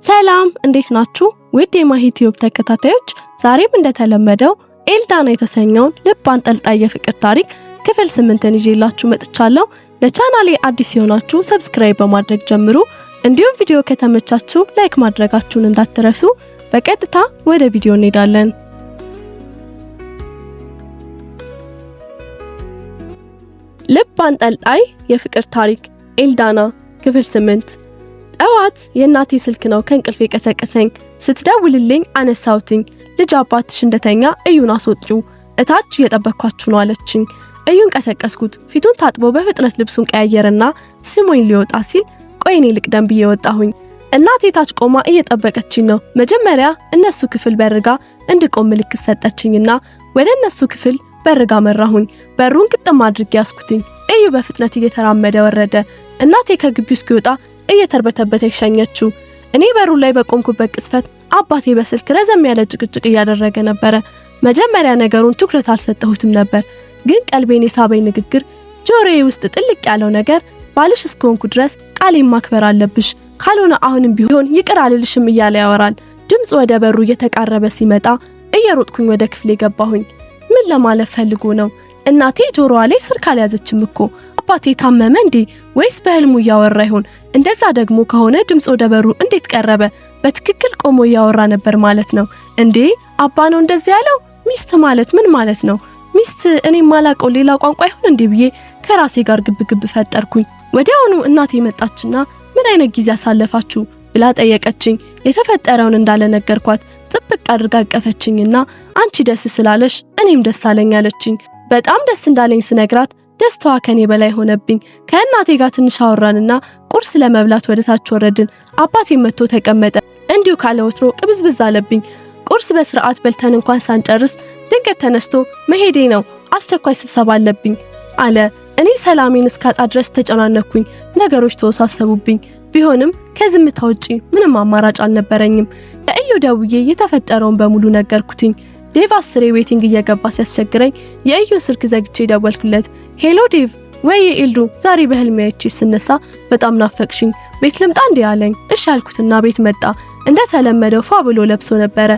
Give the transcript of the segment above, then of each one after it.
ሰላም እንዴት ናችሁ? ውድ የማሂ ቲዩብ ተከታታዮች ዛሬም እንደተለመደው ኤልዳና የተሰኘውን ልብ አንጠልጣይ የፍቅር ታሪክ ክፍል 8ን ይዤላችሁ መጥቻለሁ። ለቻናሌ አዲስ የሆናችሁ ሰብስክራይብ በማድረግ ጀምሩ። እንዲሁም ቪዲዮ ከተመቻችሁ ላይክ ማድረጋችሁን እንዳትረሱ። በቀጥታ ወደ ቪዲዮ እንሄዳለን። ልብ አንጠልጣይ የፍቅር ታሪክ ኤልዳና ክፍል 8። ጠዋት የእናቴ ስልክ ነው ከእንቅልፌ ቀሰቀሰኝ። ስትደውልልኝ አነሳውትኝ። ልጅ አባትሽ እንደተኛ እዩን አስወጪው፣ እታች እየጠበቅኳችሁ ነው አለችኝ። እዩን ቀሰቀስኩት። ፊቱን ታጥቦ በፍጥነት ልብሱን ቀያየረና ስሞኝ ሊወጣ ሲል ቆይ እኔ ልቅደም ብዬ ወጣሁኝ። እናቴ ታች ቆማ እየጠበቀችኝ ነው። መጀመሪያ እነሱ ክፍል በርጋ እንድቆም ምልክት ሰጠችኝና ወደ እነሱ ክፍል በርጋ መራሁኝ። በሩን ግጥም አድርጌ ያስኩትኝ። እዩ በፍጥነት እየተራመደ ወረደ። እናቴ ከግቢው እስኪወጣ እየተርበተበተ ሸኘችው። እኔ በሩ ላይ በቆምኩበት ቅስፈት አባቴ በስልክ ረዘም ያለ ጭቅጭቅ እያደረገ ነበር። መጀመሪያ ነገሩን ትኩረት አልሰጠሁትም ነበር፣ ግን ቀልቤን የሳበኝ ንግግር፣ ጆሮዬ ውስጥ ጥልቅ ያለው ነገር ባልሽ እስከሆንኩ ድረስ ቃሌን ማክበር አለብሽ፣ ካልሆነ አሁንም ቢሆን ይቅር አልልሽም እያለ ያወራል። ድምጽ ወደ በሩ እየተቃረበ ሲመጣ እየሮጥኩኝ ወደ ክፍሌ ገባሁኝ። ምን ለማለት ፈልጎ ነው? እናቴ ጆሮዋ ላይ ስልክ አልያዘችም እኮ። አባቴ ታመመ እንዴ? ወይስ በህልሙ እያወራ ይሆን? እንደዛ ደግሞ ከሆነ ድምጽ ወደ በሩ እንዴት ቀረበ? በትክክል ቆሞ እያወራ ነበር ማለት ነው እንዴ? አባ ነው እንደዚህ ያለው? ሚስት ማለት ምን ማለት ነው? ሚስት እኔ ማላቀው ሌላ ቋንቋ ይሆን እንዴ ብዬ ከራሴ ጋር ግብግብ ፈጠርኩኝ። ወዲያውኑ እናቴ መጣችና ምን አይነት ጊዜ አሳለፋችሁ ብላ ጠየቀችኝ። የተፈጠረውን እንዳለ ነገርኳት። ጥብቅ አድርጋ አቀፈችኝና አንቺ ደስ ስላለሽ እኔም ደስ አለኝ አለችኝ። በጣም ደስ እንዳለኝ ስነግራት ደስታዋ ከኔ በላይ ሆነብኝ። ከእናቴ ጋር ትንሽ አወራንና ቁርስ ለመብላት ወደ ታች ወረድን። አባቴ መጥቶ ተቀመጠ። እንዲሁ ካለ ወትሮ ቅብዝብዝ አለብኝ። ቁርስ በስርዓት በልተን እንኳን ሳንጨርስ ድንገት ተነስቶ መሄዴ ነው፣ አስቸኳይ ስብሰባ አለብኝ አለ። እኔ ሰላሜን እስካጣ ድረስ ተጨናነኩኝ። ነገሮች ተወሳሰቡብኝ። ቢሆንም ከዝምታ ውጪ ምንም አማራጭ አልነበረኝም። ለእዩ ደውዬ የተፈጠረውን በሙሉ ነገርኩትኝ። ዴቭ 10 ዌቲንግ እየገባ ሲያስቸግረኝ የእዩን ስልክ ዘግቼ ደወልኩለት። ሄሎ ዴቭ፣ ወይ ኤልዱ፣ ዛሬ በህልሜ አይቼሽ ስነሳ በጣም ናፈቅሽኝ፣ ቤት ልምጣ እንዴ አለኝ። እሺ አልኩትና ቤት መጣ። እንደተለመደው ፏ ብሎ ለብሶ ነበረ።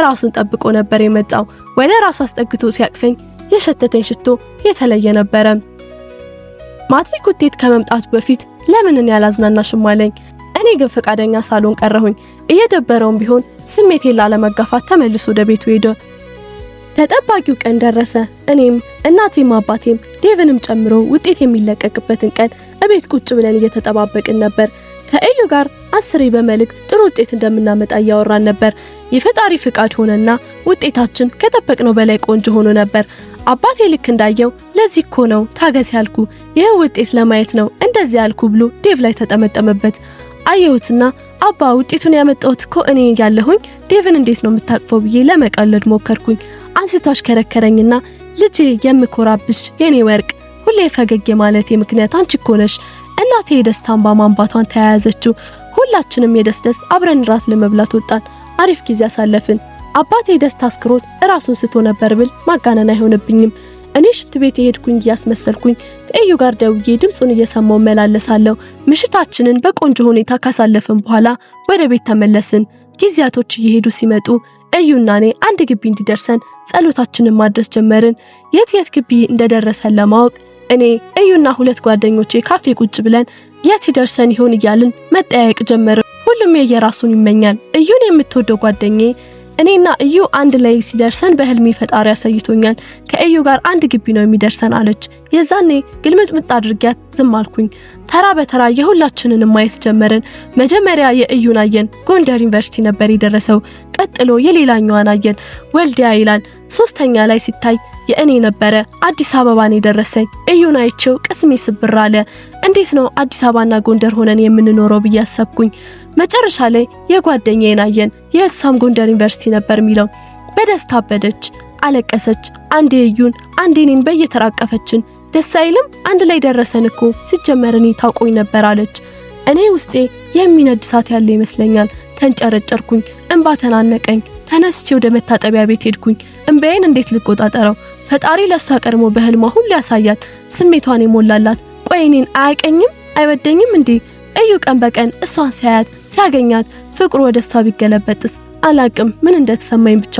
ራሱን ጠብቆ ነበር የመጣው። ወደ ራሱ አስጠግቶ ሲያቅፈኝ የሸተተኝ ሽቶ የተለየ ነበረ። ማትሪክ ውጤት ከመምጣቱ በፊት ለምን እኔ ያላዝናናሽም አለኝ። እኔ ግን ፈቃደኛ ሳልሆን ቀረሁኝ። እየደበረውም ቢሆን ስሜቴን ላለመጋፋት ተመልሶ ወደ ቤቱ ሄደ። ተጠባቂው ቀን ደረሰ። እኔም እናቴም አባቴም ዴቭንም ጨምሮ ውጤት የሚለቀቅበትን ቀን እቤት ቁጭ ብለን እየተጠባበቅን ነበር። ከእዩ ጋር 10 በመልእክት ጥሩ ውጤት እንደምናመጣ እያወራን ነበር። የፈጣሪ ፍቃድ ሆነና ውጤታችን ከጠበቅነው በላይ ቆንጆ ሆኖ ነበር። አባቴ ልክ እንዳየው ለዚህ እኮ ነው ታገስ ያልኩ፣ ይህ ውጤት ለማየት ነው እንደዚህ ያልኩ ብሎ ዴቭ ላይ ተጠመጠመበት። አየሁትና አባ ውጤቱን ያመጣሁት እኮ እኔ ያለሁኝ ዴቭን እንዴት ነው የምታቅፈው ብዬ ለመቀለድ ሞከርኩኝ። አንስቶ አሽከረከረኝና ልጄ የምኮራብሽ የኔ ወርቅ፣ ሁሌ ፈገግ ማለቴ ምክንያት አንቺ እኮ ነሽ። እናቴ የደስታን ማንባቷን ተያያዘችው። ሁላችንም የደስደስ አብረን ራት ለመብላት ወጣን። አሪፍ ጊዜ አሳለፍን። አባቴ ደስታ አስክሮት ራሱን ስቶ ነበር ብል ማጋነን አይሆንብኝም። እኔ ሽት ቤት የሄድኩኝ እያስመሰልኩኝ ከእዩ ጋር ደውዬ ድምጹን እየሰማው መላለሳለሁ። ምሽታችንን በቆንጆ ሁኔታ ካሳለፍን በኋላ ወደ ቤት ተመለስን። ጊዜያቶች እየሄዱ ሲመጡ እዩና እኔ አንድ ግቢ እንዲደርሰን ጸሎታችንን ማድረስ ጀመርን። የት ግቢ እንደደረሰን ለማወቅ እኔ እዩና 2 ጓደኞቼ ካፌ ቁጭ ብለን የት ይደርሰን ይሆን እያልን መጠያየቅ ጀመርን። ሁሉም የየራሱን ይመኛል። እዩን የምትወደው ጓደኛዬ እኔና እዩ አንድ ላይ ሲደርሰን በህልሜ ፈጣሪ ያሳይቶኛል፣ ከእዩ ጋር አንድ ግቢ ነው የሚደርሰን አለች። የዛኔ ግልምጥምጥ አድርጊያት ዝም አልኩኝ። ተራ በተራ የሁላችንን ማየት ጀመርን። መጀመሪያ የእዩን አየን፣ ጎንደር ዩኒቨርሲቲ ነበር የደረሰው። ቀጥሎ የሌላኛዋን አየን፣ ወልዲያ ይላል። 3ኛ ላይ ሲታይ የእኔ ነበረ፣ አዲስ አበባን የደረሰኝ። እዩን አይቼው ቅስሜ ስብር አለ። እንዴት ነው አዲስ አበባና ጎንደር ሆነን የምንኖረው ብዬ አሰብኩኝ። መጨረሻ ላይ የጓደኛዬን አየን፣ የእሷም ጎንደር ዩኒቨርሲቲ ነበር የሚለው። በደስታ አበደች፣ አለቀሰች። አንዴ እዩን አንዴ እኔን በየተራቀፈችን። ደስ አይልም? አንድ ላይ ደረሰን እኮ ሲጀመር እኔ ታውቆኝ ነበር አለች። እኔ ውስጤ የሚነድ እሳት ያለ ይመስለኛል። ተንጨረጨርኩኝ፣ እንባ ተናነቀኝ። ተነስቼ ወደ መታጠቢያ ቤት ሄድኩኝ። እንባዬን እንዴት ልቆጣጠረው? ፈጣሪ ለሷ ቀድሞ በህልሟ ሁሉ ያሳያት፣ ስሜቷን የሞላላት። ቆይ እኔን አያቀኝም አይወደኝም እንዴ? እዩ ቀን በቀን እሷን ሲያገኛት ፍቅሩ ወደሷ ቢገለበጥስ አላቅም ምን እንደተሰማኝ ብቻ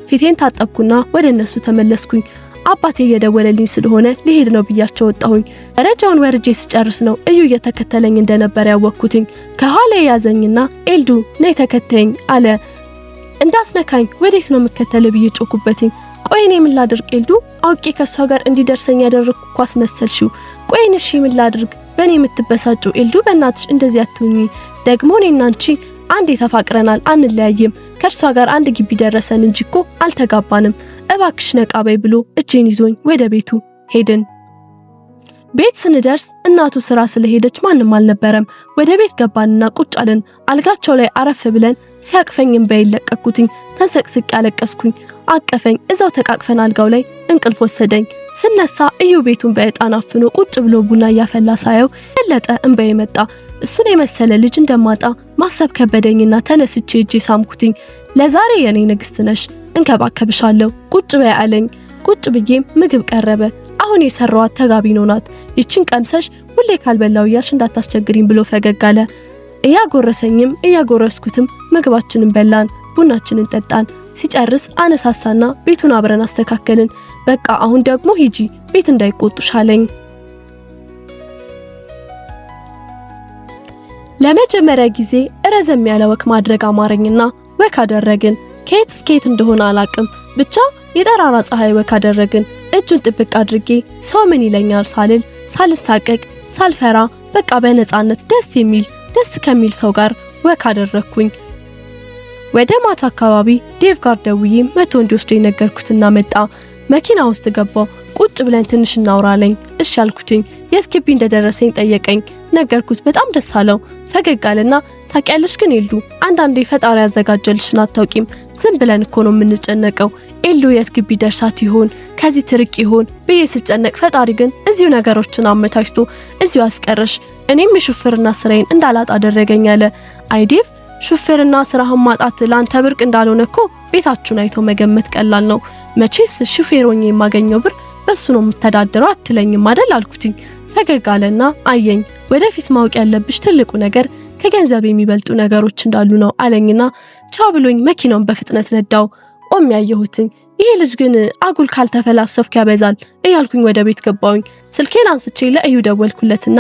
ፊቴን ታጠብኩና ወደ እነሱ ተመለስኩኝ። አባቴ እየደወለልኝ ስለሆነ ሊሄድ ነው ብያቸው ወጣሁኝ። ደረጃውን ወርጄ ስጨርስ ነው እዩ እየተከተለኝ እንደነበር ያወቅኩትኝ። ከኋላ ያዘኝና ኤልዱ ነይ ተከተኝ አለ። እንዳስነካኝ ወዴት ነው የምከተለ ብዬ ጮኩበትኝ። ቆይ እኔ ምን ላድርግ ኤልዱ? አውቄ ከሷ ጋር እንዲደርሰኝ ያደረኩ ኳስ መሰልሽው? ቆይ እሺ ምን ላድርግ? በእኔ የምትበሳጩ ኤልዱ በእናትሽ እንደዚህ አትሁኚ። ደግሞ እኔና አንቺ አንዴ ተፋቅረናል አንለያይም። ከርሷ ጋር አንድ ግቢ ደረሰን እንጂ እኮ አልተጋባንም። እባክሽ ነቃበይ ብሎ እጄን ይዞኝ ወደ ቤቱ ሄድን። ቤት ስንደርስ እናቱ ስራ ስለሄደች ማንም አልነበረም። ወደ ቤት ገባንና ቁጭ አለን። አልጋቸው ላይ አረፍ ብለን ሲያቅፈኝም በይለቀኩትኝ ተንሰቅስቅ ያለቀስኩኝ። አቀፈኝ። እዛው ተቃቅፈን አልጋው ላይ እንቅልፍ ወሰደኝ። ስነሳ እዩ ቤቱን በእጣን አፍኖ ቁጭ ብሎ ቡና ያፈላ ሳየው የለጠ እንባዬ መጣ። እሱን የመሰለ ልጅ እንደማጣ ማሰብ ከበደኝና ተነስቼ እጄ ሳምኩትኝ። ለዛሬ የኔ ንግስት ነሽ እንከባከብሻለሁ ቁጭ በይ አለኝ። ቁጭ ብዬም ምግብ ቀረበ። አሁን የሰራዋት ተጋቢኖ ናት። ይችን ቀምሰሽ ሁሌ ካልበላው ያሽ እንዳታስቸግሪኝ ብሎ ፈገግ አለ። እያጎረሰኝም እያጎረስኩትም ምግባችንን በላን፣ ቡናችንን ጠጣን። ሲጨርስ አነሳሳና ቤቱን አብረን አስተካከልን። በቃ አሁን ደግሞ ሂጂ ቤት እንዳይቆጡሽ አለኝ። ለመጀመሪያ ጊዜ ረዘም ያለ ወክ ማድረግ አማረኝና ወክ አደረግን። ከየት እንደሆነ አላቅም ብቻ የጠራራ ፀሐይ ወክ አደረግን። እጁን ጥብቅ አድርጌ ሰው ምን ይለኛል ሳልል ሳልሳቀቅ ሳልፈራ በቃ በነፃነት ደስ ከሚል ሰው ጋር ወክ አደረኩኝ። ወደ ማታ አካባቢ ዴቭ ጋር ደውዬ መቶ እንዲወስደኝ ነገርኩትና መጣ። መኪና ውስጥ ገባው። ቁጭ ብለን ትንሽ እናውራለኝ። እሺ አልኩትኝ። የስኪቢ እንደደረሰኝ ጠየቀኝ። ነገርኩት። በጣም ደስ አለው። ፈገግ አለና ታውቂያለሽ ግን ኤልዱ አንዳንዴ ፈጣሪ ያዘጋጀልሽን አታውቂም። ዝም ብለን እኮ ነው የምንጨነቀው። ኤልዱ የስኪቢ ደርሳት ይሆን ከዚህ ትርቅ ይሆን ብዬ ስጨነቅ ፈጣሪ ግን እዚሁ ነገሮችን አመቻችቶ እዚሁ አስቀረሽ። እኔም የሹፍርና ስራዬን እንዳላጣ አደረገኝ አለ። አይ ዴቭ ሹፍርና ስራህን ማጣት ላንተ ብርቅ እንዳልሆነ እኮ ቤታችሁን አይቶ መገመት ቀላል ነው። መቼስ ሹፌሮኝ የማገኘው ብር በሱ ነው የምተዳደረው አትለኝም አይደል አልኩትኝ። ፈገግ አለና አየኝ። ወደፊት ማወቅ ያለብሽ ትልቁ ነገር ከገንዘብ የሚበልጡ ነገሮች እንዳሉ ነው አለኝና ቻው ብሎኝ መኪናውን በፍጥነት ነዳው። ቆም ያየሁትኝ። ይሄ ልጅ ግን አጉል ካልተፈላሰፍኩ ያበዛል እያልኩኝ ወደ ቤት ገባሁኝ። ስልኬን አንስቼ ለእዩ ደወልኩለትና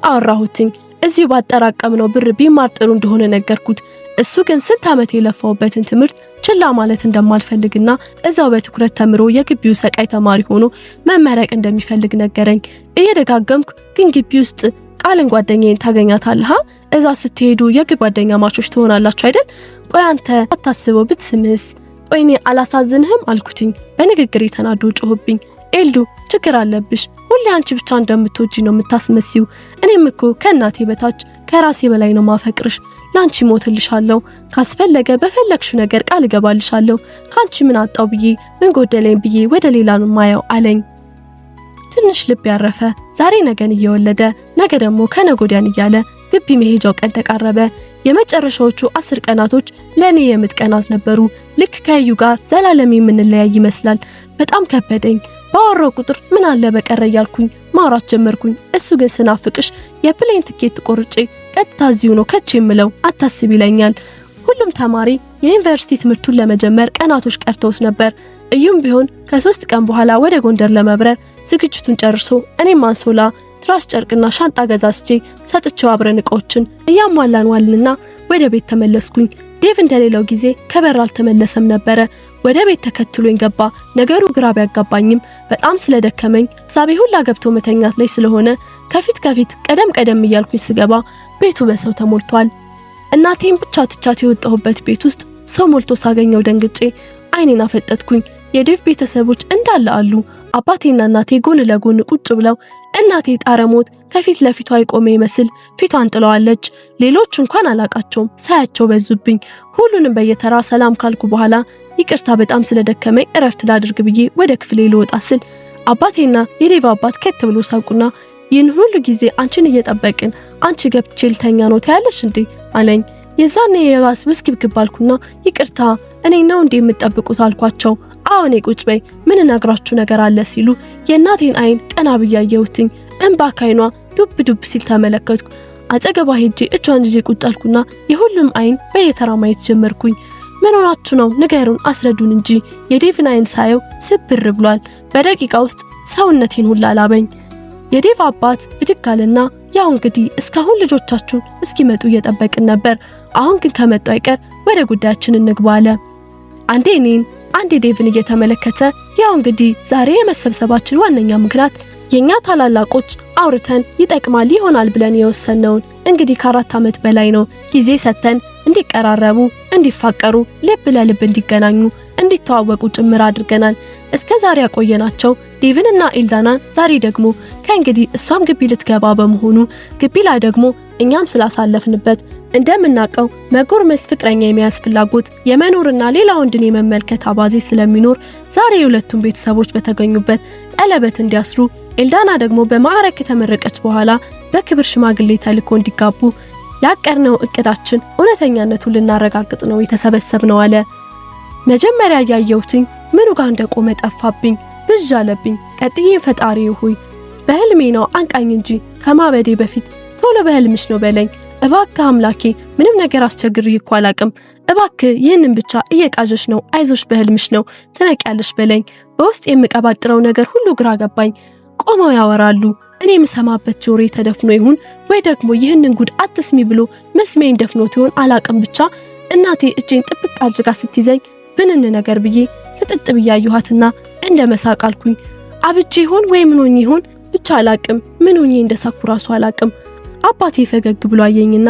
አወራሁትኝ። እዚሁ ባጠራቀምነው ብር ቢማር ጥሩ እንደሆነ ነገርኩት። እሱ ግን ስንት ዓመት የለፋውበትን ትምህርት ችላ ማለት እንደማልፈልግና እዛው በትኩረት ተምሮ የግቢው ሰቃይ ተማሪ ሆኖ መመረቅ እንደሚፈልግ ነገረኝ። እየደጋገምኩ ግን ግቢ ውስጥ ቃልን ጓደኛዬን ታገኛታለህ፣ እዛ ስትሄዱ የግብ ጓደኛ ማቾች ትሆናላችሁ አይደል? ቆይ አንተ አታስበው ብትስምህስ? ቆይ እኔ አላሳዝንህም አልኩትኝ። በንግግሬ ተናዶ ጮህብኝ። ኤልዱ ችግር አለብሽ፣ ሁሌ አንቺ ብቻ እንደምትወጂ ነው የምታስመስዩ። እኔም እኮ ከእናቴ በታች ከራሴ በላይ ነው ማፈቅርሽ። ላንቺ ሞትልሻለሁ፣ ካስፈለገ በፈለግሽው ነገር ቃል እገባልሻለሁ። ካንቺ ምን አጣው ብዬ ምን ጎደለኝ ብዬ ወደ ሌላ ነው ማየው አለኝ። ትንሽ ልብ ያረፈ። ዛሬ ነገን እየወለደ ነገ ደግሞ ከነጎዲያን እያለ ግቢ መሄጃው ቀን ተቃረበ። የመጨረሻዎቹ 10 ቀናቶች ለኔ የምጥ ቀናት ነበሩ። ልክ ከዩ ጋር ዘላለም የምንለያይ ይመስላል። በጣም ከበደኝ። ባወራው ቁጥር ምን አለ በቀረ ያልኩኝ ማውራት ጀመርኩኝ። እሱ ግን ስናፍቅሽ የፕሌን ትኬት ቆርጬ ቀጥታ እዚሁ ነው ከች የምለው አታስብ ይለኛል። ሁሉም ተማሪ የዩኒቨርሲቲ ትምህርቱን ለመጀመር ቀናቶች ቀርተውስ ነበር። እዩም ቢሆን ከ3 ቀን በኋላ ወደ ጎንደር ለመብረር ዝግጅቱን ጨርሶ እኔም አንሶላ ትራስ ጨርቅና ሻንጣ ገዛስቼ ሰጥቼው አብረን እቃዎችን እያሟላን ዋልንና ወደ ቤት ተመለስኩኝ። ዴቭ እንደሌላው ጊዜ ከበር አልተመለሰም ነበር። ወደ ቤት ተከትሎኝ ገባ። ነገሩ ግራ ቢያጋባኝም በጣም ስለደከመኝ ሳቢ ሁላ ገብቶ መተኛት ላይ ስለሆነ ከፊት ቀደም እያልኩኝ ስገባ ቤቱ በሰው ተሞልቷል። እናቴን ብቻ ትቻት የወጣሁበት ቤት ውስጥ ሰው ሞልቶ ሳገኘው ደንግጬ አይኔን አፈጠጥኩኝ። የዴቭ ቤተሰቦች እንዳለ አሉ። አባቴና እናቴ ጎን ለጎን ቁጭ ብለው እናቴ ጣረሞት ከፊት ለፊቷ አይቆመ ይመስል ፊቷን ጥለዋለች። ሌሎች እንኳን አላቃቸውም፣ ሳያቸው በዙብኝ። ሁሉንም በየተራ ሰላም ካልኩ በኋላ ይቅርታ በጣም ስለደከመኝ እረፍት ላድርግ ብዬ ወደ ክፍሌ ልወጣ ስል አባቴና የዴቭ አባት ከት ብሎ ሳቁና ይህን ሁሉ ጊዜ አንቺን እየጠበቅን አንቺ ገብቼ ልተኛ ነው ታያለሽ እንዴ አለኝ። የዛኔ የባስ ውስኪብክብ አልኩና ይቅርታ እኔ ነው እንዴ የምትጠብቁት አልኳቸው። አሁን ቁጭ በይ ምን ነግራችሁ ነገር አለ ሲሉ የእናቴን አይን ቀና ብያየሁትኝ። እንባ ካይኗ ዱብ ሲል ተመለከትኩ። አጠገቧ ሄጄ እጇን ይዤ ቁጭ አልኩና የሁሉም አይን በየተራ ማየት ጀመርኩኝ። ምን ሆናችሁ ነው? ንገሩን፣ አስረዱን እንጂ። የዴቭን አይን ሳየው ስብር ብሏል። በደቂቃ ውስጥ ሰውነቴን ሁላ ላበኝ። የዴቭ አባት ብድግ አለና ያው እንግዲህ እስካሁን ልጆቻችሁን እስኪመጡ እየጠበቅን ነበር። አሁን ግን ከመጡ አይቀር ወደ ጉዳያችን እንግባ አለ። አንዴ እኔን አንዴ ዴቭን እየተመለከተ ያው እንግዲህ ዛሬ የመሰብሰባችን ዋነኛ ምክንያት የኛ ታላላቆች አውርተን ይጠቅማል ይሆናል ብለን የወሰነውን እንግዲህ ከ4 ዓመት በላይ ነው ጊዜ ሰጥተን እንዲቀራረቡ፣ እንዲፋቀሩ፣ ልብ ለልብ እንዲገናኙ፣ እንዲተዋወቁ ጭምር አድርገናል። እስከ ዛሬ ያቆየናቸው ዴቭን እና ኤልዳናን ዛሬ ደግሞ ከእንግዲህ እሷም ግቢ ልትገባ በመሆኑ ግቢ ላይ ደግሞ እኛም ስላሳለፍንበት እንደምናቀው መጎርመስ ፍቅረኛ የሚያስ ፍላጎት የመኖርና ሌላ ወንድን የመመልከት አባዜ ስለሚኖር ዛሬ የሁለቱም ቤተሰቦች በተገኙበት ቀለበት እንዲያስሩ ኤልዳና ደግሞ በማዕረግ ከተመረቀች በኋላ በክብር ሽማግሌ ተልኮ እንዲጋቡ ያቀርነው እቅዳችን እውነተኛነቱን ልናረጋግጥ ነው የተሰበሰብነው አለ። መጀመሪያ ያየሁትኝ ምኑ ጋር እንደቆመ ጠፋብኝ፣ ብዥ አለብኝ። ቀጥዬ ፈጣሪ ሆይ በህልሜ ነው አንቃኝ እንጂ ከማበዴ በፊት ቶሎ በህልምሽ ነው በለኝ እባክህ አምላኬ። ምንም ነገር አስቸግር እኮ አላቅም። እባክህ ይህንን ብቻ እየቃዠሽ ነው፣ አይዞሽ በህልምሽ ነው ትነቂያለሽ በለኝ። በውስጥ የምቀባጥረው ነገር ሁሉ ግራ ገባኝ። ቆመው ያወራሉ፣ እኔ የምሰማበት ጆሮ ተደፍኖ ይሁን ወይ ደግሞ ይህንን ጉድ አትስሚ ብሎ መስሜን ደፍኖት ይሁን አላቅም። ብቻ እናቴ እጄን ጥብቅ አድርጋ ስትይዘኝ ብንን ነገር ብዬ ፍጥጥ ብያየኋትና እንደ መሳቅ አልኩኝ። አብጄ ይሆን ወይ ምን ሆኜ ይሆን ብቻ አላቅም። ምን ሆኜ እንደሳኩ ራሱ አላቅም። አባቴ ፈገግ ብሎ አየኝና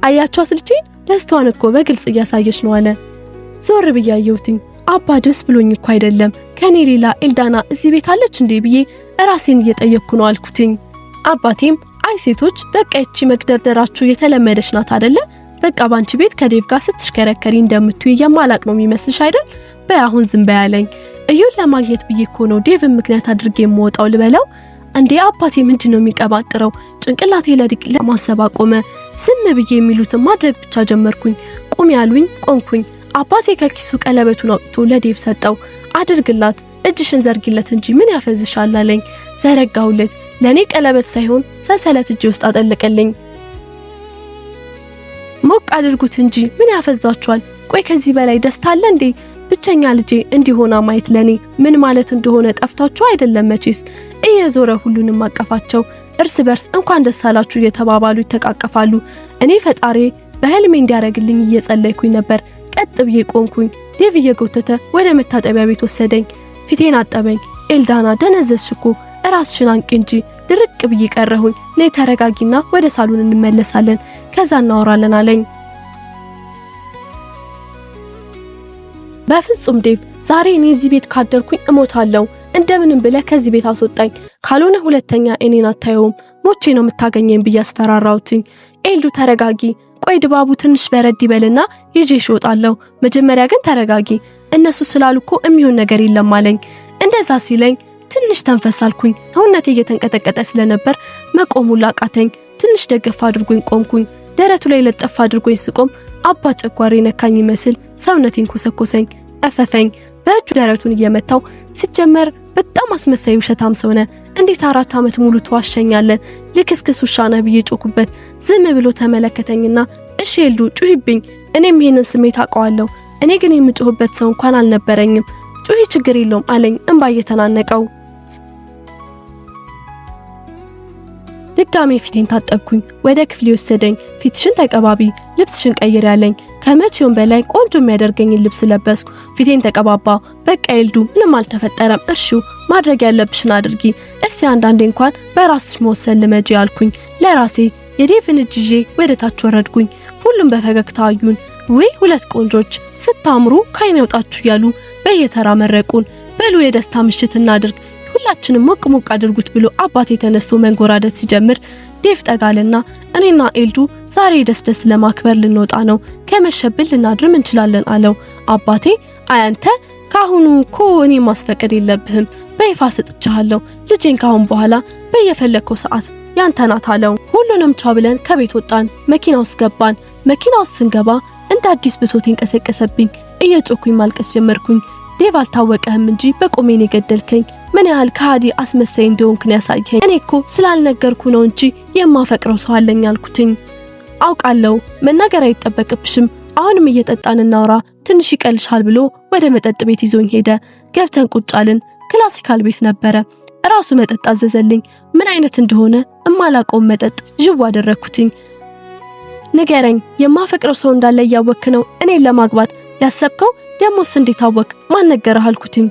አያቿት ልጄን ደስታዋን እኮ በግልጽ እያሳየች ነው አለ። ዞር ብያየሁትኝ። አባ ደስ ብሎኝ እኮ አይደለም ከኔ ሌላ ኤልዳና እዚህ ቤት አለች እንዴ ብዬ ራሴን እየጠየቅኩ ነው አልኩትኝ። አባቴም አይ ሴቶች በቃ እቺ መግደርደራችሁ የተለመደች ናት አይደለ? በቃ ባንቺ ቤት ከዴቭ ጋር ስትሽከረከሪ እንደምትይ የማላቅ ነው የሚመስልሽ አይደል? በአሁን ዝም በያለኝ። እዩን ለማግኘት ብዬ እኮ ነው ዴቭን ምክንያት አድርጌ የምወጣው ልበለው እንዴ? አባቴ ምንድነው የሚቀባጥረው? ጭንቅላቴ ለድቅ ለማሰብ አቆመ። ዝም ብዬ የሚሉትን ማድረግ ብቻ ጀመርኩኝ። ቁም ያሉኝ ቆምኩኝ። አባቴ ከኪሱ ቀለበቱን አውጥቶ ለዴቭ ሰጠው። አድርግላት፣ እጅሽን ዘርጊለት እንጂ ምን ያፈዝሻል አለኝ። ዘረጋውለት። ለኔ ቀለበት ሳይሆን ሰንሰለት እጅ ውስጥ አጠለቀልኝ። ሞቅ አድርጉት እንጂ ምን ያፈዛችኋል? ቆይ ከዚህ በላይ ደስታ አለ እንዴ? ብቸኛ ልጄ እንዲሆና ማየት ለኔ ምን ማለት እንደሆነ ጠፍታችሁ አይደለም መቼስ። እየዞረ ሁሉንም አቀፋቸው። እርስ በርስ እንኳን ደስ አላችሁ እየተባባሉ ይተቃቀፋሉ። እኔ ፈጣሪ በህልሜ እንዲያረግልኝ እየጸለይኩኝ ነበር። ቀጥ ብዬ ቆምኩኝ። ዴቭ እየጎተተ ወደ መታጠቢያ ቤት ወሰደኝ። ፊቴን አጠበኝ። ኤልዳና ደነዘዝሽ እኮ ራስሽን አንቂ እንጂ ድርቅ ብዬ ቀረሁኝ። ነይ ተረጋጊና ወደ ሳሎን እንመለሳለን፣ ከዛ እናወራለን አለኝ። በፍጹም ዴቭ፣ ዛሬ እኔ እዚህ ቤት ካደርኩኝ እሞታለሁ። እንደምንም ብለህ ከዚህ ቤት አስወጣኝ፣ ካልሆነ ሁለተኛ እኔን አታየውም፣ ሞቼ ነው የምታገኘኝ ብዬ አስፈራራሁትኝ። ኤልዱ ተረጋጊ፣ ቆይ ድባቡ ትንሽ በረድ ይበልና ይዤሽ እወጣለሁ። መጀመሪያ ግን ተረጋጊ፣ እነሱ ስላሉኮ የሚሆን ነገር የለም አለኝ። እንደዛ ሲለኝ ትንሽ ተንፈሳልኩኝ። ሰውነቴ እየተንቀጠቀጠ ስለነበር መቆም ሁሉ አቃተኝ። ትንሽ ደገፍ አድርጎኝ ቆምኩኝ። ደረቱ ላይ ለጠፍ አድርጎኝ ስቆም አባ ጨጓሬ ነካኝ ይመስል ሰውነቴን ኮሰኮሰኝ፣ አፈፈኝ። በእጁ ደረቱን እየመታው ሲጀመር በጣም አስመሳይ ውሸታም ሰው ነህ፣ እንዴት 4 ዓመት ሙሉ ተዋሸኛለህ? ልክስክስ ውሻ ነህ ብዬ ጮኩበት። ዝም ብሎ ተመለከተኝና እሺ ኤልዱ ጩሂብኝ፣ እኔም ይሄንን ስሜት አውቀዋለሁ። እኔ ግን የምጮህበት ሰው እንኳን አልነበረኝም። ጩሂ ችግር የለውም አለኝ እንባ እየተናነቀው። ድጋሜ ፊቴን ታጠብኩኝ። ወደ ክፍሌ ወሰደኝ። ፊትሽን ተቀባቢ፣ ልብስሽን ቀይር ያለኝ። ከመቼውም በላይ ቆንጆ የሚያደርገኝን ልብስ ለበስኩ። ፊቴን ተቀባባ። በቃ ኤልዱ ምንም አልተፈጠረም፣ እርሺው፣ ማድረግ ያለብሽን አድርጊ። እስቲ አንዳንዴ እንኳን በራስሽ መወሰን ልመጂ አልኩኝ ለራሴ። የዴቭን እጅ ይዤ ወደ ታች ወረድኩኝ። ሁሉም በፈገግታ አዩን። ወይ ሁለት ቆንጆች ስታምሩ ካይን ያውጣችሁ ያሉ በየተራ መረቁን። በሉ የደስታ ምሽት እናድርግ፣ ሁላችንም ሞቅ ሞቅ አድርጉት ብሎ አባቴ ተነስቶ መንጎራደት ሲጀምር ዴቭ ጠጋልና እኔና ኤልዱ ዛሬ ደስ ለማክበር ልንወጣ ነው፣ ከመሸብል ልናድርም እንችላለን አለው። አባቴ አያንተ ካሁኑ እኮ እኔ ማስፈቀድ የለብህም፣ በይፋ ሰጥቻለሁ። ልጄን ካሁን በኋላ በየፈለከው ሰዓት ያንተ ናት አለው። ሁሉንም ቻው ብለን ከቤት ወጣን። መኪና ውስጥ ገባን። መኪና ውስጥ ስንገባ እንደ አዲስ ብሶቴን ቀሰቀሰብኝ። እየጮኩኝ ማልቀስ ጀመርኩኝ። ዴቭ አልታወቀህም እንጂ በቆሜን የገደልከኝ፣ ምን ያህል ከሃዲ አስመሳይ እንደሆንኩ ያሳየኝ። እኔ እኮ ስላልነገርኩ ነው እንጂ የማፈቅረው ሰው አለኝ አልኩትኝ። አውቃለሁ መናገር አይጠበቅብሽም፣ አሁንም እየጠጣን እናውራ፣ ትንሽ ይቀልሻል ብሎ ወደ መጠጥ ቤት ይዞኝ ሄደ። ገብተን ቁጭ አልን። ክላሲካል ቤት ነበረ። ራሱ መጠጥ አዘዘልኝ። ምን አይነት እንደሆነ እማላቀው መጠጥ ጅው አደረኩትኝ። ንገረኝ፣ የማፈቅረው ሰው እንዳለ ያወክ ነው እኔን ለማግባት ያሰብከው? ደሞስ እንዴት አወቅ? ማን ነገረህ አልኩትኝ።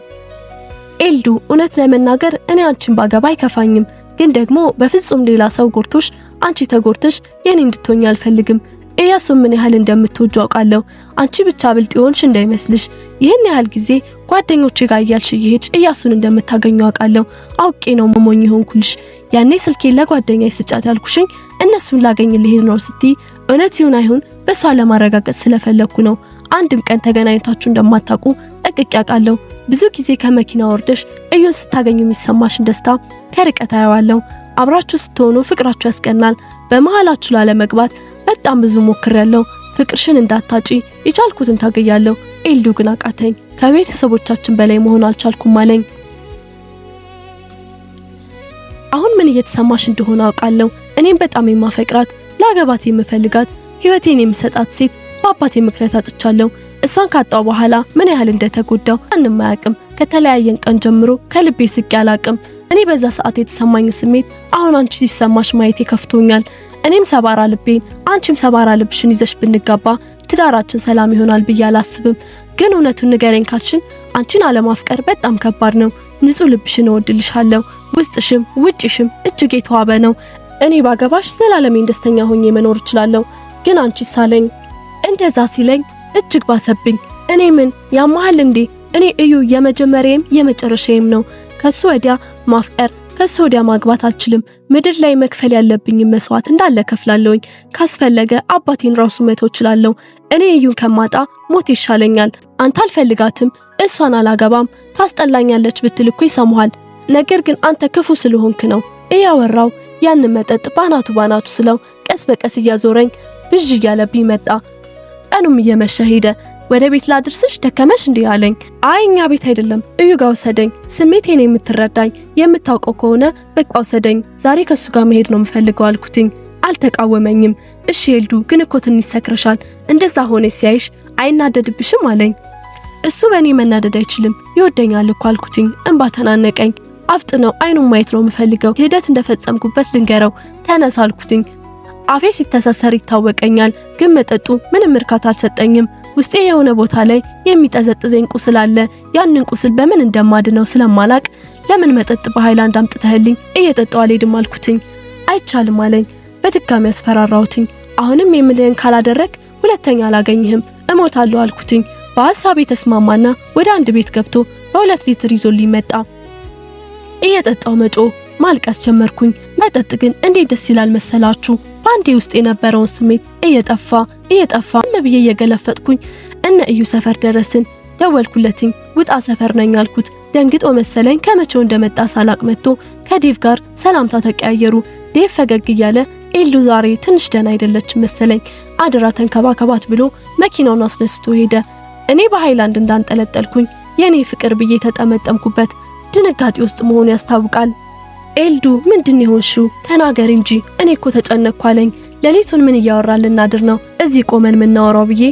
ኤልዱ፣ እውነት ለመናገር እኔ አንቺን ባገባ አይከፋኝም፣ ግን ደግሞ በፍጹም ሌላ ሰው ጎርቶሽ አንቺ ተጎርተሽ የኔ እንድትሆኝ አልፈልግም። ኢያሱ ምን ያህል እንደምትወጁ አውቃለሁ። አንቺ ብቻ ብልጥ ይሆንሽ እንዳይመስልሽ። ይህን ያህል ጊዜ ጓደኞቼ ጋር እያልሽ እየሄድሽ ኢያሱን እንደምታገኙ አውቃለሁ። አውቄ ነው መሞኝ ሆንኩልሽ። ያኔ ስልኬን ለጓደኛዬ ስጫት ያልኩሽኝ እነሱን ላገኝልህ ነው ስትይ እውነት ይሁን አይሁን በሷ ለማረጋገጥ ስለፈለኩ ነው። አንድም ቀን ተገናኝታችሁ እንደማታውቁ ጠቅቄ አውቃለሁ። ብዙ ጊዜ ከመኪና ወርደሽ እዩን ስታገኙ የሚሰማሽን ደስታ ከርቀት አያዋለሁ። አብራችሁ ስትሆኑ ፍቅራችሁ ያስቀናል። በመሃላችሁ ላለመግባት በጣም ብዙ ሞክሬያለሁ። ፍቅርሽን እንዳታጪ የቻልኩትን ታገያለሁ። ኤልዱ ግን አቃተኝ። ከቤተሰቦቻችን በላይ መሆን አልቻልኩም አለኝ። አሁን ምን እየተሰማሽ እንደሆነ አውቃለሁ። እኔም በጣም የማፈቅራት ላገባት የምፈልጋት ህይወቴን የምሰጣት ሴት በአባቴ ምክንያት አጥቻለሁ። እሷን ካጣው በኋላ ምን ያህል እንደተጎዳው ማንም አያውቅም። ከተለያየን ቀን ጀምሮ ከልቤ ስቄ አላቅም። እኔ በዛ ሰዓት የተሰማኝ ስሜት አሁን አንቺ ሲሰማሽ ማየቴ ከፍቶኛል። እኔም ሰባራ ልቤን አንቺም ሰባራ ልብሽን ይዘሽ ብንጋባ ትዳራችን ሰላም ይሆናል ብዬ አላስብም። ግን እውነቱን ንገረኝ ካልሽን አንቺን አለማፍቀር በጣም ከባድ ነው። ንጹህ ልብሽን እወድልሻለሁ። ውስጥሽም ውጭሽም እጅግ የተዋበ ነው። እኔ ባገባሽ ዘላለሜን ደስተኛ ሆኜ መኖር እችላለሁ። ግን አንቺ ሳለኝ እንደዛ ሲለኝ እጅግ ባሰብኝ። እኔ ምን ያማሃል እንዴ? እኔ እዩ የመጀመሪያም የመጨረሻዬም ነው። ከሱ ወዲያ ማፍቀር ከሱ ወዲያ ማግባት አልችልም። ምድር ላይ መክፈል ያለብኝ መስዋዕት እንዳለ ከፍላለሁኝ። ካስፈለገ አባቴን ራሱ መተው እችላለሁ። እኔ እዩን ከማጣ ሞት ይሻለኛል። አንተ አልፈልጋትም፣ እሷን አላገባም፣ ታስጠላኛለች ብትል እኮ ይሰማሃል። ነገር ግን አንተ ክፉ ስለሆንክ ነው እያወራው ያን መጠጥ ባናቱ ስለው ቀስ በቀስ እያዞረኝ ብዥ እያለብኝ መጣ። ቀኑም እየመሸ ሄደ። ወደ ቤት ላድርስሽ ደከመሽ እንዴ አለኝ። አይኛ ቤት አይደለም እዩ ጋር ወሰደኝ። ስሜቴን የምትረዳኝ የምታውቀው ከሆነ በቃ ወሰደኝ። ዛሬ ከሱ ጋር መሄድ ነው የምፈልገው አልኩትኝ። አልተቃወመኝም። እሺ ኤልዱ ግን እኮ ትንሽ ሰክረሻል። እንደዛ ሆነ ሲያይሽ አይናደድብሽም አለኝ። እሱ በእኔ መናደድ አይችልም ይወደኛል እኮ አልኩትኝ። እንባ ተናነቀኝ። አፍጥነው አይኑን ማየት ነው የምፈልገው። ሂደት እንደፈጸምኩበት ልንገረው። ተነሳ አልኩትኝ። አፌ ሲተሳሰር ይታወቀኛል፣ ግን መጠጡ ምንም እርካታ አልሰጠኝም። ውስጤ የሆነ ቦታ ላይ የሚጠዘጥዘኝ ቁስል አለ። ያንን ቁስል በምን እንደማድነው ስለማላቅ ለምን መጠጥ በሃይላንድ አምጥተህልኝ እየጠጣው አልሄድም አልኩትኝ። አይቻልም አለኝ። በድጋሚ አስፈራራሁትኝ። አሁንም የምልህን ካላደረክ ሁለተኛ አላገኝህም እሞታለሁ አልኩትኝ። በሐሳቤ ተስማማና ወደ አንድ ቤት ገብቶ በ2 ሊትር ይዞልኝ መጣ። እየጠጣው መጮ ማልቀስ ጀመርኩኝ። መጠጥ ግን እንዴት ደስ ይላል መሰላችሁ። ባንዴ ውስጥ የነበረውን ስሜት እየጠፋ ለብዬ እየገለፈጥኩኝ እነ እዩ ሰፈር ደረስን። ደወልኩለትኝ። ውጣ ሰፈር ነኝ አልኩት። ደንግጦ መሰለኝ ከመቼው እንደመጣ ሳላቅ መጥቶ ከዴቭ ጋር ሰላምታ ተቀያየሩ። ዴቭ ፈገግ እያለ ኤልዱ ዛሬ ትንሽ ደህና አይደለችም መሰለኝ፣ አደራ ተንከባከባት ብሎ መኪናውን አስነስቶ ሄደ። እኔ በሃይላንድ እንዳንጠለጠልኩኝ የኔ ፍቅር ብዬ ተጠመጠምኩበት። ድንጋጤ ውስጥ መሆኑ ያስታውቃል። ኤልዱ ምንድን ይሆንሽው? ተናገር እንጂ እኔ እኮ ተጨነቅኩ አለኝ። ሌሊቱን ምን እያወራን ልናድር ነው እዚህ ቆመን ምናወራው ብዬ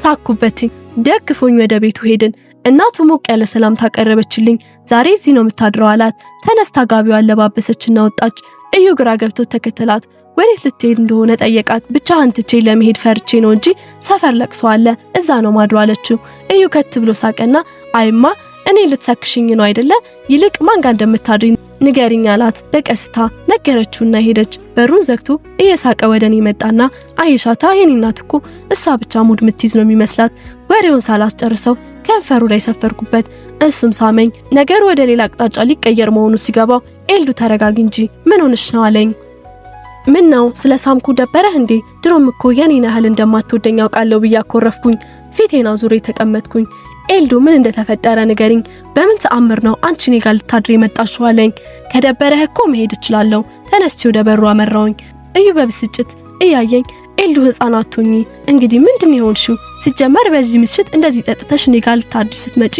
ሳኩበትኝ። ደግፎኝ ወደ ቤቱ ሄድን። እናቱ ሞቅ ያለ ሰላምታ አቀረበችልኝ። ዛሬ እዚህ ነው የምታድረው አላት። ተነስታ ጋቢዋን ለባበሰችና ወጣች። እዩ ግራ ገብቶ ተከተላት። ወዴት ልትሄድ እንደሆነ ጠየቃት። ብቻህን ትቼ ለመሄድ ፈርቼ ነው እንጂ ሰፈር ለቅሶ አለ እዛ ነው ማድሮ አለችው። እዩ ከት ብሎ ሳቀና አይማ እኔ ልትሰክሽኝ ነው አይደለ? ይልቅ ማን ጋር እንደምታድሪ ንገሪኝ አላት። በቀስታ ነገረችውና ሄደች። በሩን ዘግቶ እየሳቀ ወደኔ መጣና አይሻታ የኔ እናት እኮ እሷ ብቻ ሙድ ምትይዝ ነው የሚመስላት። ወሬውን ሳላስጨርሰው ከንፈሩ ላይ ሰፈርኩበት። እሱም ሳመኝ። ነገር ወደ ሌላ አቅጣጫ ሊቀየር መሆኑ ሲገባው ኤልዱ ተረጋጊ እንጂ ምን ሆነሽ ነው አለኝ። ምን ነው ስለ ሳምኩ ደበረህ እንዴ? ድሮም እኮ የኔን ያህል እንደማትወደኝ አውቃለሁ ብዬ አኮረፍኩኝ። ፊቴን አዙሬ ተቀመጥኩኝ። ኤልዱ ምን እንደተፈጠረ ንገሪኝ። በምን ተአምር ነው አንቺ እኔ ጋር ልታድሪ መጣሽው አለኝ። ከደበረህ እኮ መሄድ እችላለሁ። ተነስቼ ወደ በሩ አመራውኝ። እዩ በብስጭት እያየኝ ኤልዱ ህፃናት ሆኚ እንግዲህ ምንድን ይሆንሽው? ሲጀመር በዚህ ምሽት እንደዚህ ጠጥተሽ እኔ ጋር ልታድሪ ስትመጪ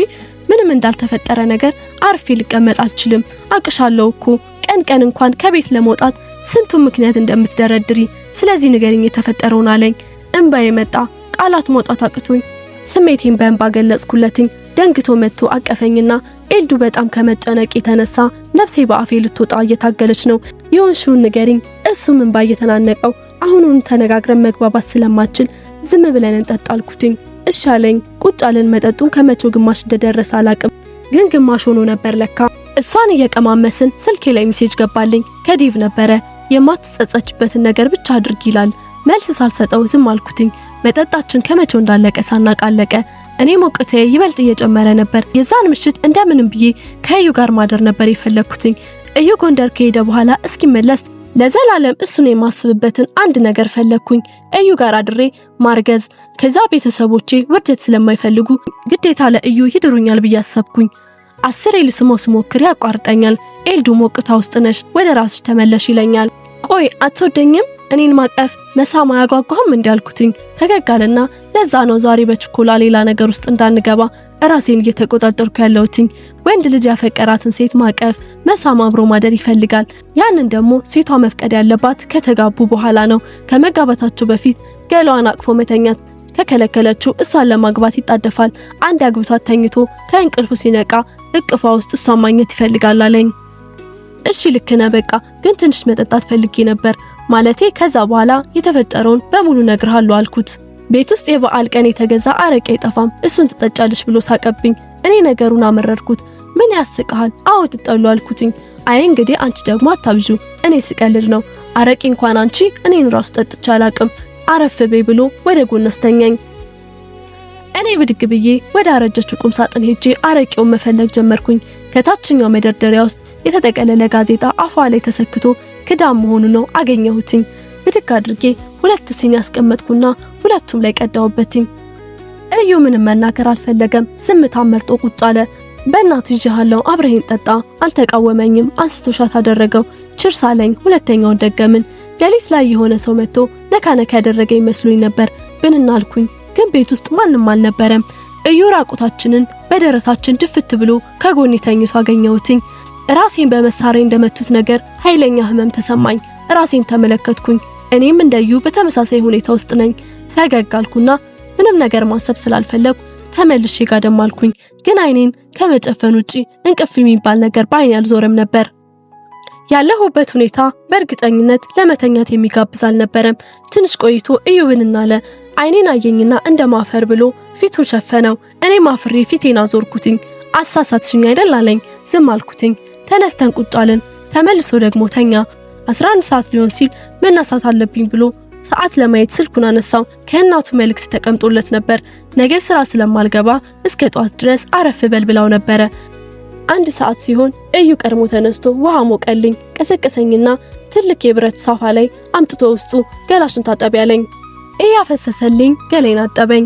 ምንም እንዳልተፈጠረ ነገር አርፌ ልቀመጥ አልችልም። አቅሻለሁ እኮ ቀን ቀን እንኳን ከቤት ለመውጣት ስንቱን ምክንያት እንደምትደረድሪ። ስለዚህ ንገሪኝ የተፈጠረውን አለኝ። እንባዬ መጣ። ቃላት መውጣት አቅቶኝ ስሜቴን በእንባ ገለጽኩለትኝ። ደንግቶ መጥቶ አቀፈኝና ኤልዱ በጣም ከመጨነቅ የተነሳ ነፍሴ በአፌ ልትወጣ እየታገለች ነው። የሆንሽውን ንገሪኝ። እሱም እንባ እየተናነቀው አሁኑን ተነጋግረን መግባባት ስለማችል ዝም ብለን እንጠጣልኩትኝ። እሺ አለኝ። ቁጭ አለን። መጠጡን ከመቼው ግማሽ እንደደረሰ አላቅም፣ ግን ግማሽ ሆኖ ነበር ለካ። እሷን እየቀማመስን ስልኬ ላይ ሜሴጅ ገባልኝ። ከዲቭ ነበረ። የማትጸጸችበትን ነገር ብቻ አድርጊ ይላል። መልስ ሳልሰጠው ዝም አልኩትኝ። መጠጣችን ከመቼው እንዳለቀ ሳናቃለቀ እኔ ሞቅቴ ይበልጥ እየጨመረ ነበር። የዛን ምሽት እንደምንም ብዬ ከእዩ ጋር ማደር ነበር የፈለኩትኝ። እዩ ጎንደር ከሄደ በኋላ እስኪመለስ ለዘላለም እሱን የማስብበትን አንድ ነገር ፈለኩኝ። እዩ ጋር አድሬ ማርገዝ። ከዛ ቤተሰቦቼ ውርደት ስለማይፈልጉ ግዴታ ለእዩ ይድሩኛል ብዬ አሰብኩኝ። 10 ልስመው ስሞክር ያቋርጠኛል። ኤልዱ ሞቅታ ውስጥ ነሽ፣ ወደ ራስሽ ተመለሽ ይለኛል። ቆይ አትወደኝም? እኔን ማቀፍ መሳም አያጓጓህም እንዳልኩትኝ ተገጋለና ለዛ ነው ዛሬ በችኮላ ሌላ ነገር ውስጥ እንዳንገባ ራሴን እየተቆጣጠርኩ ያለሁትኝ። ወንድ ልጅ ያፈቀራትን ሴት ማቀፍ መሳም አብሮ ማደር ይፈልጋል። ያንን ደግሞ ሴቷ መፍቀድ ያለባት ከተጋቡ በኋላ ነው። ከመጋባታቸው በፊት ገላዋን አቅፎ መተኛት ከከለከለችው እሷን ለማግባት ይጣደፋል። አንድ አግብቷት ተኝቶ ከእንቅልፉ ሲነቃ እቅፏ ውስጥ እሷን ማግኘት ይፈልጋል አለኝ። እሺ ልክ ነህ፣ በቃ ግን ትንሽ መጠጣት ፈልጌ ነበር ማለቴ ከዛ በኋላ የተፈጠረውን በሙሉ ነግርሃለሁ አልኩት። ቤት ውስጥ የበዓል ቀን የተገዛ አረቄ አይጠፋም፣ እሱን ትጠጫለሽ ብሎ ሳቀብኝ። እኔ ነገሩን አመረርኩት። ምን ያስቀሃል? አዎ ትጠሉ አልኩትኝ። አይ እንግዲህ አንቺ ደግሞ አታብዡ፣ እኔ ስቀልድ ነው። አረቄ እንኳን አንቺ እኔን ራሱ ጠጥቻ አላቅም፣ አረፍ በይ ብሎ ወደ ጎን አስተኛኝ። እኔ ብድግ ብዬ ወደ አረጀችው ቁም ሳጥን ሄጄ አረቄውን መፈለግ ጀመርኩኝ። ከታችኛው መደርደሪያ ውስጥ የተጠቀለለ ጋዜጣ አፏ ላይ ተሰክቶ ክዳም መሆኑ ነው አገኘሁትኝ። ብድግ አድርጌ 2 ሲኒ ያስቀመጥኩና ሁለቱም ላይ ቀዳውበትኝ። እዩ ምንም መናገር አልፈለገም። ዝምታ መርጦ ቁጭ አለ። በእናትህ ይዤሃለሁ አብረኸኝ ጠጣ። አልተቃወመኝም። አንስቶሻት አደረገው። ችርስ አለኝ። ሁለተኛውን ደገምን። ሌሊት ላይ የሆነ ሰው መጥቶ ነካነካ ያደረገኝ መስሎኝ ነበር። ብንና አልኩኝ፣ ግን ቤት ውስጥ ማንም አልነበረም። እዩ ራቁታችንን በደረታችን ድፍት ብሎ ከጎኔ ተኝቶ አገኘሁትኝ። ራሴን በመሳሪያ እንደመቱት ነገር ኃይለኛ ህመም ተሰማኝ። ራሴን ተመለከትኩኝ። እኔም እንደዩ በተመሳሳይ ሁኔታ ውስጥ ነኝ። ፈገግ አልኩና ምንም ነገር ማሰብ ስላልፈለኩ ተመልሼ ጋደም አልኩኝ። ግን አይኔን ከመጨፈን ውጪ እንቅልፍ የሚባል ነገር በአይኔ አልዞረም ነበር። ያለሁበት ሁኔታ በእርግጠኝነት ለመተኛት የሚጋብዝ አልነበረም። ትንሽ ቆይቶ እዩ ብንን አለ። አይኔን አየኝና እንደማፈር ብሎ ፊቱን ሸፈነው። እኔ ማፍሬ ፊቴን አዞርኩትኝ። አሳሳትሽኝ አይደል አለኝ። ዝም አልኩትኝ። ተነስተን ቁጭ አለን። ተመልሶ ደግሞ ተኛ። 11 ሰዓት ሊሆን ሲል መነሳት አለብኝ ብሎ ሰዓት ለማየት ስልኩን አነሳው። ከእናቱ መልእክት ተቀምጦለት ነበር። ነገ ስራ ስለማልገባ እስከ ጧት ድረስ አረፍ በል ብላው ነበረ። 1 ሰዓት ሲሆን እዩ ቀድሞ ተነስቶ ውሃ ሞቀልኝ። ቀሰቀሰኝና ትልቅ የብረት ሳፋ ላይ አምጥቶ ውስጡ ገላሽን ታጠቢ አለኝ። እያፈሰሰልኝ ገላዬን አጠበኝ።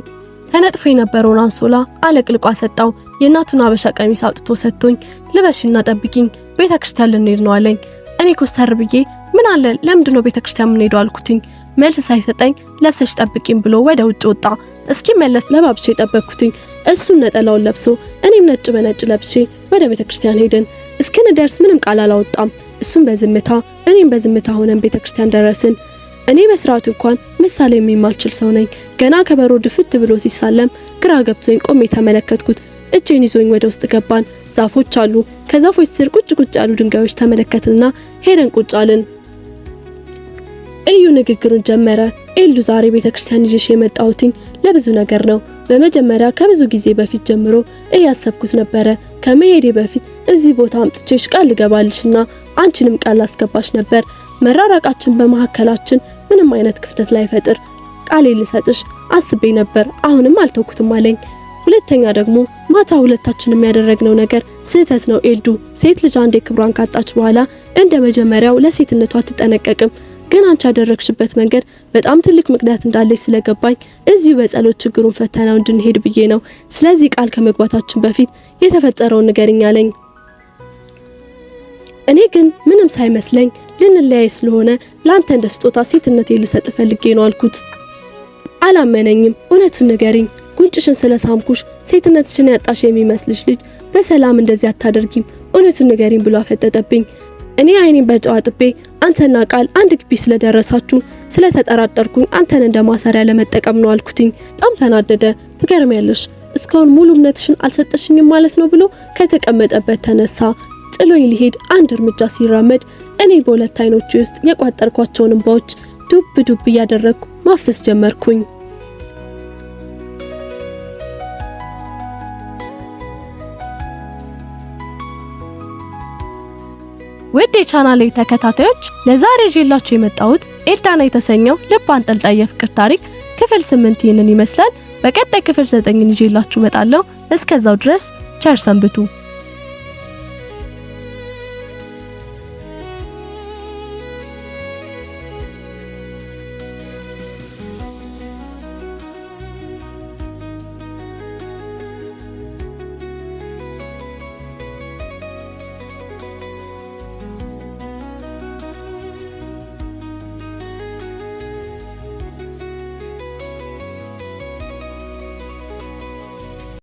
ተነጥፎ የነበረውን አንሶላ አለቅልቆ ሰጣው። የእናቱን አበሻ ቀሚስ አውጥቶ ሰጥቶኝ ልበሽና ጠብቂኝ ቤተክርስቲያን ልንሄድ ነው አለኝ። እኔ ኮስተር ብዬ ምን አለ ለምንድን ነው ቤተክርስቲያን የምንሄደው አልኩትኝ። መልስ ሳይሰጠኝ ለብሰሽ ጠብቂኝ ብሎ ወደ ውጭ ወጣ። እስኪ መለስ ለባብሼ ጠበቅኩትኝ። እሱም ነጠላውን ለብሶ እኔም ነጭ በነጭ ለብሼ ወደ ቤተክርስቲያን ሄድን። እስክንደርስ ምንም ቃል አላወጣም። እሱም በዝምታ እኔም በዝምታ ሆነን ቤተክርስቲያን ደረስን። እኔ በስርዓት እንኳን ምሳሌ የማልችል ሰው ነኝ። ገና ከበሮ ድፍት ብሎ ሲሳለም ግራ ገብቶኝ ቆሜ ተመለከትኩት። እጄን ይዞኝ ወደ ውስጥ ገባን። ዛፎች አሉ። ከዛፎች ስር ቁጭ ያሉ ድንጋዮች ተመለከትንና ሄደን ቁጭ አልን። እዩ ንግግሩን ጀመረ። ኤልዱ ዛሬ ቤተክርስቲያን ይዤሽ የመጣሁትኝ ለብዙ ነገር ነው። በመጀመሪያ ከብዙ ጊዜ በፊት ጀምሮ እያሰብኩት ነበረ። ከመሄዴ በፊት እዚህ ቦታ አምጥቼሽ ቃል ልገባልሽና አንቺንም ቃል አስገባሽ ነበር። መራራቃችን በመሐከላችን ምንም አይነት ክፍተት ላይ ፈጥር ቃል ልሰጥሽ አስቤ ነበር። አሁንም አልተውኩትም አለኝ። ሁለተኛ ደግሞ ማታ ሁለታችንም ያደረግነው ነገር ስህተት ነው ኤልዱ። ሴት ልጅ አንዴ ክብሯን ካጣች በኋላ እንደ መጀመሪያው ለሴትነቷ አትጠነቀቅም። ግን አንቺ ያደረግሽበት መንገድ በጣም ትልቅ ምክንያት እንዳለሽ ስለገባኝ እዚሁ በጸሎት ችግሩን ፈተናው እንድንሄድ ብዬ ነው። ስለዚህ ቃል ከመግባታችን በፊት የተፈጠረውን ንገሪኝ አለኝ። እኔ ግን ምንም ሳይመስለኝ ልንለያይ ስለሆነ ላንተ እንደ ስጦታ ሴትነቴን ልሰጥ ፈልጌ ነው አልኩት። አላመነኝም። እውነቱን ንገሪኝ፣ ጉንጭሽን ስለሳምኩሽ ሴትነትሽን ያጣሽ የሚመስልሽ ልጅ በሰላም እንደዚህ አታደርጊም፣ እውነቱን ንገሪኝ ብሎ አፈጠጠብኝ። እኔ አይኔን በጨው አጥቤ አንተና ቃል አንድ ግቢ ስለደረሳችሁ ስለተጠራጠርኩኝ አንተን እንደማሰሪያ ለመጠቀም ነው አልኩትኝ። በጣም ተናደደ። ትገርሚያለሽ፣ እስካሁን ሙሉ እምነትሽን አልሰጠሽኝም ማለት ነው ብሎ ከተቀመጠበት ተነሳ። ጥሎኝ ሊሄድ አንድ እርምጃ ሲራመድ እኔ በሁለት አይኖቹ ውስጥ የቋጠርኳቸውን እንባዎች ዱብ ዱብ እያደረግኩ ማፍሰስ ጀመርኩኝ። ውድ የቻናሌ ተከታታዮች ለዛሬ ይዤላችሁ የመጣሁት ኤልዳና የተሰኘው ልብ አንጠልጣይ የፍቅር ታሪክ ክፍል 8 ይህንን ይመስላል። በቀጣይ ክፍል 9 ይዤላችሁ እመጣለሁ። እስከዛው ድረስ ቸር ሰንብቱ።